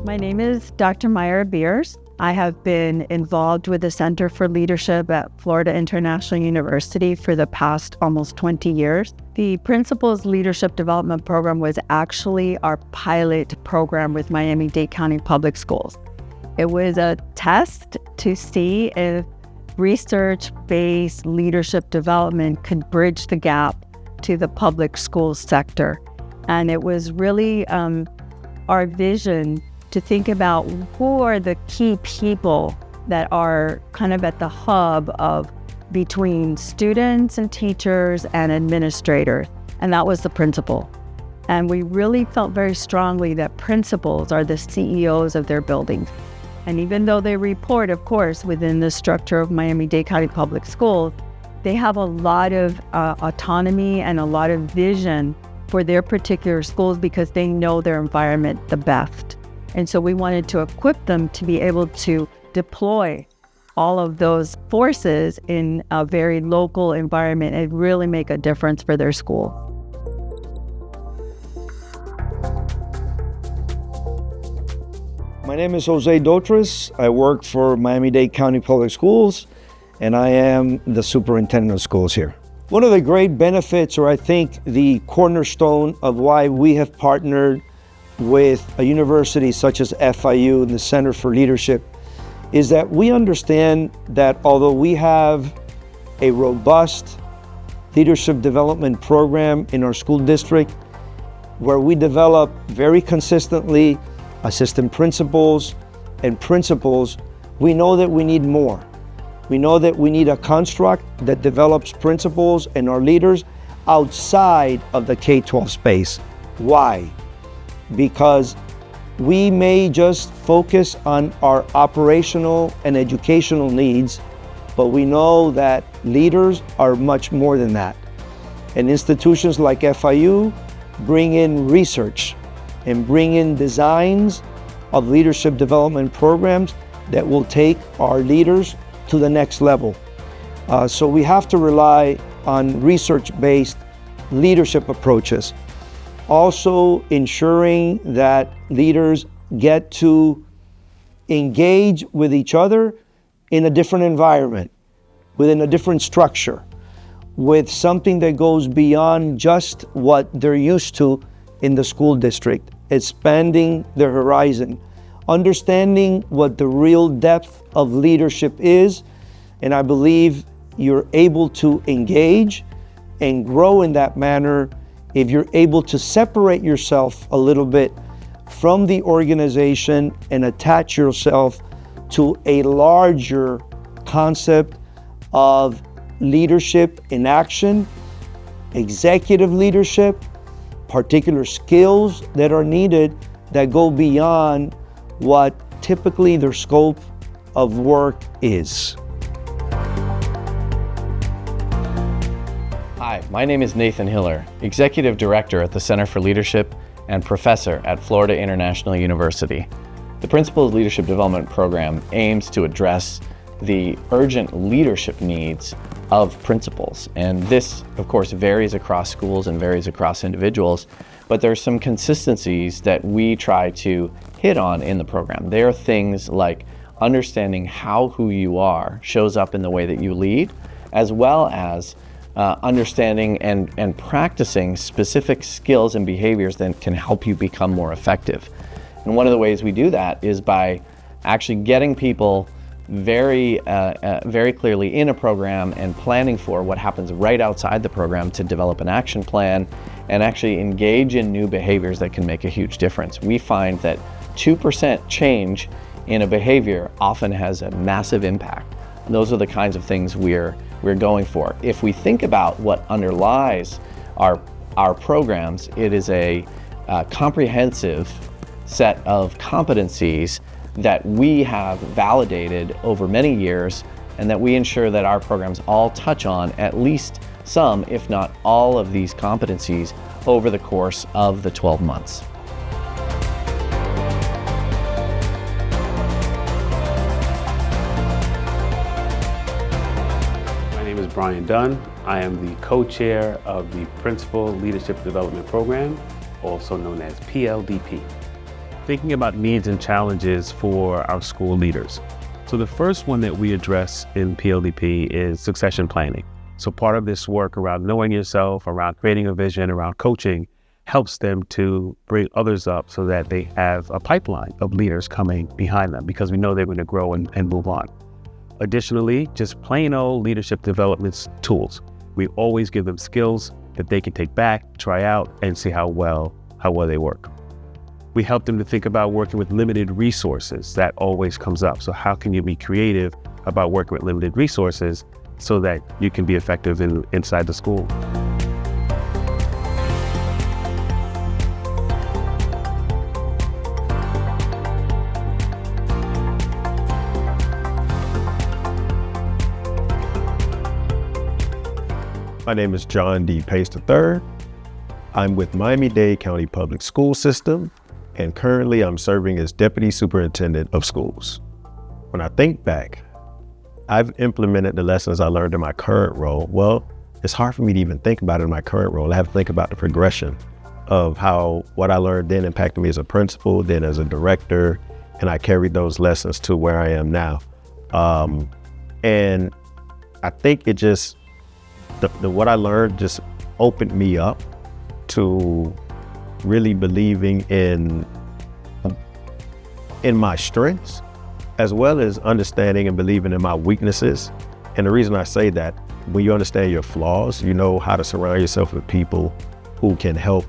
My name is Dr. Myra Beers. I have been involved with the Center for Leadership at Florida International University for the past almost 20 years. The Principals Leadership Development Program was actually our pilot program with Miami-Dade County Public Schools. It was a test to see if research-based leadership development could bridge the gap to the public school sector. And it was really our vision to think about who are the key people that are kind of at the hub of between students and teachers and administrators, and that was the principal. And we really felt very strongly that principals are the CEOs of their buildings. And even though they report, of course, within the structure of Miami-Dade County Public Schools, they have a lot of autonomy and a lot of vision for their particular schools because they know their environment the best. And so we wanted to equip them to be able to deploy all of those forces in a very local environment and really make a difference for their school. My name is Jose Dotris. I work for Miami-Dade County Public Schools, and I am the superintendent of schools here. One of the great benefits, or I think the cornerstone of why we have partnered with a university such as FIU and the Center for Leadership, is that we understand that although we have a robust leadership development program in our school district, where we develop very consistently assistant principals and principals, we know that we need more. We know that we need a construct that develops principals and our leaders outside of the K-12 space. Why? Because we may just focus on our operational and educational needs, but we know that leaders are much more than that. And institutions like FIU bring in research and bring in designs of leadership development programs that will take our leaders to the next level. So we have to rely on research-based leadership approaches. Also ensuring that leaders get to engage with each other in a different environment, within a different structure, with something that goes beyond just what they're used to in the school district, expanding their horizon, understanding what the real depth of leadership is. And I believe you're able to engage and grow in that manner if you're able to separate yourself a little bit from the organization and attach yourself to a larger concept of leadership in action, executive leadership, particular skills that are needed that go beyond what typically their scope of work is. Hi, my name is Nathan Hiller, Executive Director at the Center for Leadership and Professor at Florida International University. The Principals Leadership Development Program aims to address the urgent leadership needs of principals. And this, of course, varies across schools and varies across individuals, but there are some consistencies that we try to hit on in the program. There are things like understanding how who you are shows up in the way that you lead, as well as understanding and practicing specific skills and behaviors that can help you become more effective. And one of the ways we do that is by actually getting people very clearly in a program and planning for what happens right outside the program to develop an action plan and actually engage in new behaviors that can make a huge difference. We find that 2% change in a behavior often has a massive impact. Those are the kinds of things we're going for. If we think about what underlies our programs, it is a comprehensive set of competencies that we have validated over many years and that we ensure that our programs all touch on at least some, if not all, of these competencies over the course of the 12 months. My name is Brian Dunn. I am the co-chair of the Principal Leadership Development Program, also known as PLDP. thinking about needs and challenges for our school leaders. So the first one that we address in PLDP is succession planning. So part of this work around knowing yourself, around creating a vision, around coaching, helps them to bring others up so that they have a pipeline of leaders coming behind them, because we know they're going to grow and move on. Additionally, just plain old leadership development tools. We always give them skills that they can take back, try out, and see how well they work. We help them to think about working with limited resources. That always comes up. So how can you be creative about working with limited resources so that you can be effective inside the school? My name is John D. Pace III. I'm with Miami-Dade County Public School System, and currently I'm serving as Deputy Superintendent of Schools. When I think back, I've implemented the lessons I learned in my current role. Well, it's hard for me to even think about it in my current role. I have to think about the progression of how what I learned then impacted me as a principal, then as a director, and I carried those lessons to where I am now. And I think it just, what I learned just opened me up to really believing in my strengths, as well as understanding and believing in my weaknesses. And the reason I say that, when you understand your flaws, you know how to surround yourself with people who can help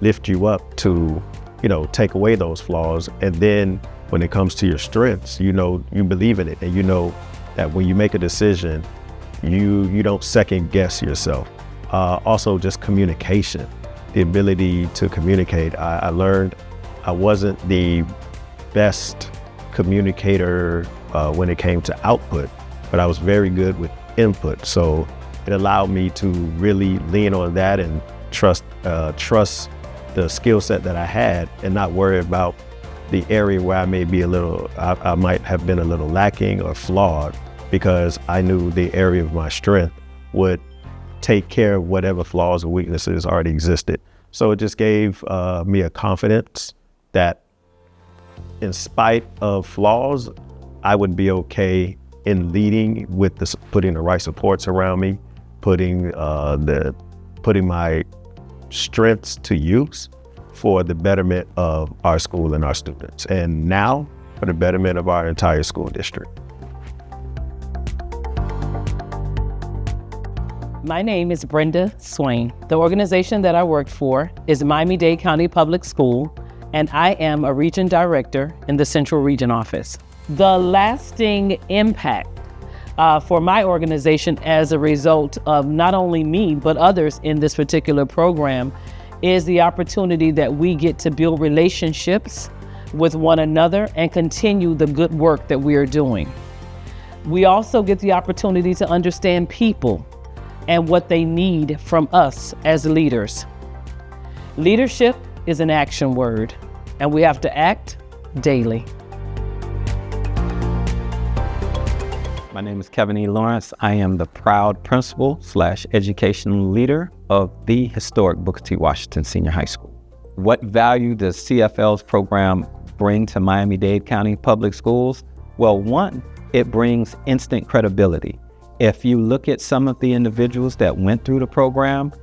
lift you up to, take away those flaws. And then when it comes to your strengths, you believe in it, and you know that when you make a decision, you don't second guess yourself. Also just communication, the ability to communicate. I learned I wasn't the best communicator when it came to output, but I was very good with input. So it allowed me to really lean on that and trust the skill set that I had, and not worry about the area where I might have been a little lacking or flawed, because I knew the area of my strength would take care of whatever flaws or weaknesses already existed. So it just gave me a confidence that in spite of flaws, I would be okay in leading with putting the right supports around me, putting my strengths to use for the betterment of our school and our students, and now for the betterment of our entire school district. My name is Brenda Swain. The organization that I work for is Miami-Dade County Public School, and I am a region director in the Central Region Office. The lasting impact for my organization as a result of not only me, but others in this particular program is the opportunity that we get to build relationships with one another and continue the good work that we are doing. We also get the opportunity to understand people and what they need from us as leaders. Leadership is an action word, and we have to act daily. My name is Kevin E. Lawrence. I am the proud principal / educational leader of the historic Booker T. Washington Senior High School. What value does CFL's program bring to Miami-Dade County Public Schools? Well, one, it brings instant credibility. If you look at some of the individuals that went through the program,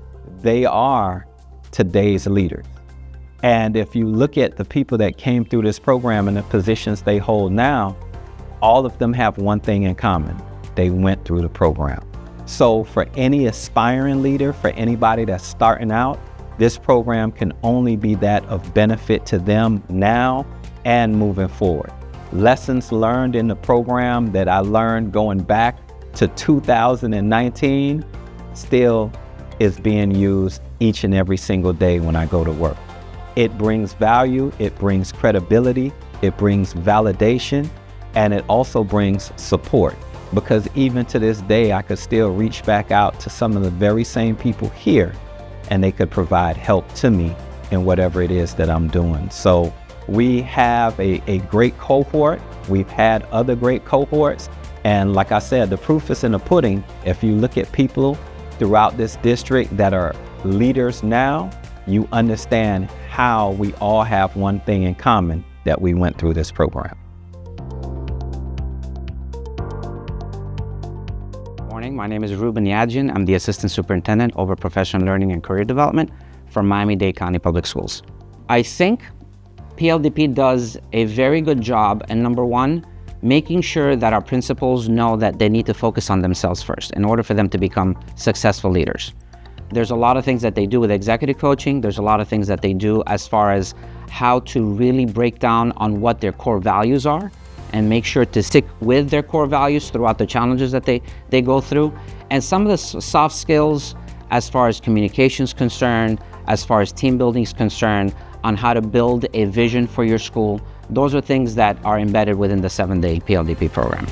they are today's leaders. And if you look at the people that came through this program and the positions they hold now, all of them have one thing in common. They went through the program. So for any aspiring leader, for anybody that's starting out, this program can only be that of benefit to them now and moving forward. Lessons learned in the program that I learned going back to 2019 still is being used each and every single day when I go to work. It brings value, it brings credibility, it brings validation, and it also brings support. Because even to this day, I could still reach back out to some of the very same people here, and they could provide help to me in whatever it is that I'm doing. So we have a great cohort. We've had other great cohorts. And like I said, the proof is in the pudding. If you look at people throughout this district that are leaders now, you understand how we all have one thing in common, that we went through this program. Morning, my name is Ruben Yadjin. I'm the Assistant Superintendent over Professional Learning and Career Development for Miami-Dade County Public Schools. I think PLDP does a very good job in, number one, making sure that our principals know that they need to focus on themselves first in order for them to become successful leaders. There's a lot of things that they do with executive coaching. There's a lot of things that they do as far as how to really break down on what their core values are and make sure to stick with their core values throughout the challenges that they go through. And some of the soft skills as far as communication is concerned, as far as team building is concerned, on how to build a vision for your school, those are things that are embedded within the 7-day PLDP program.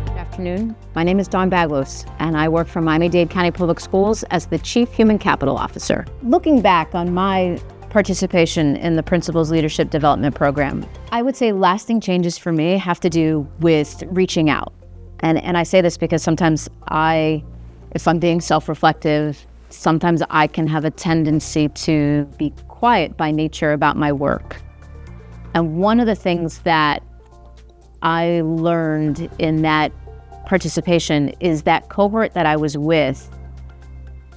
Good afternoon. My name is Dawn Baglos, and I work for Miami-Dade County Public Schools as the Chief Human Capital Officer. Looking back on my participation in the Principals Leadership Development Program, I would say lasting changes for me have to do with reaching out. And I say this because sometimes if I'm being self-reflective, sometimes I can have a tendency to be quiet by nature about my work. And one of the things that I learned in that participation is that cohort that I was with,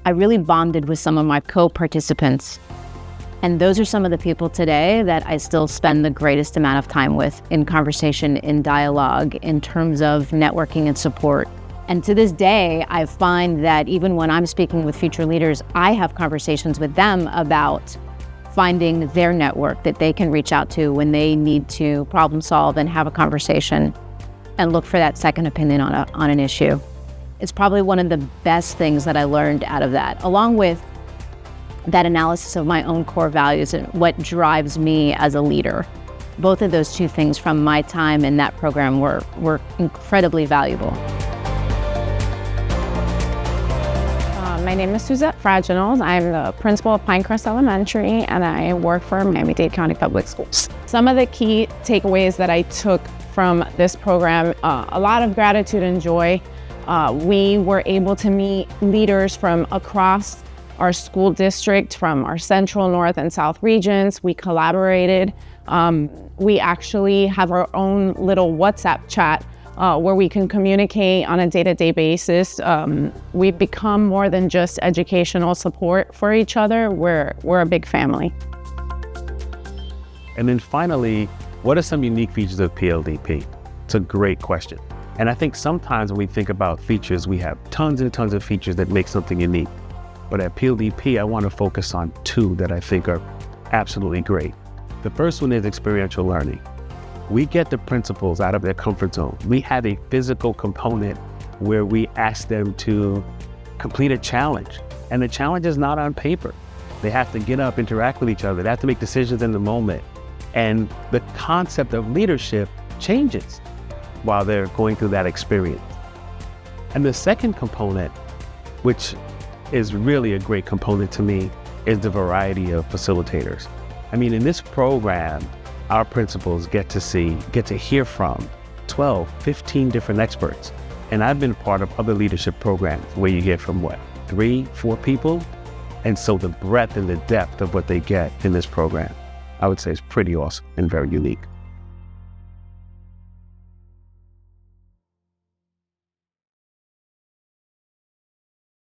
I really bonded with some of my co-participants. And those are some of the people today that I still spend the greatest amount of time with in conversation, in dialogue, in terms of networking and support. And to this day, I find that even when I'm speaking with future leaders, I have conversations with them about finding their network that they can reach out to when they need to problem solve and have a conversation and look for that second opinion on an issue. It's probably one of the best things that I learned out of that, along with that analysis of my own core values and what drives me as a leader. Both of those two things from my time in that program were incredibly valuable. My name is Suzette Fraginals. I'm the principal of Pinecrest Elementary, and I work for Miami-Dade County Public Schools. Some of the key takeaways that I took from this program, a lot of gratitude and joy. We were able to meet leaders from across our school district, from our central, north, and south regions. We collaborated. We actually have our own little WhatsApp chat where we can communicate on a day-to-day basis. We've become more than just educational support for each other. We're a big family. And then finally, what are some unique features of PLDP? It's a great question. And I think sometimes when we think about features, we have tons and tons of features that make something unique. But at PLDP, I want to focus on two that I think are absolutely great. The first one is experiential learning. We get the principals out of their comfort zone. We have a physical component where we ask them to complete a challenge. And the challenge is not on paper. They have to get up, interact with each other. They have to make decisions in the moment. And the concept of leadership changes while they're going through that experience. And the second component, which is really a great component to me, is the variety of facilitators. I mean, in this program, our principals get to hear from 12, 15 different experts. And I've been part of other leadership programs where you hear from 3, 4 people? And so the breadth and the depth of what they get in this program, I would say is pretty awesome and very unique.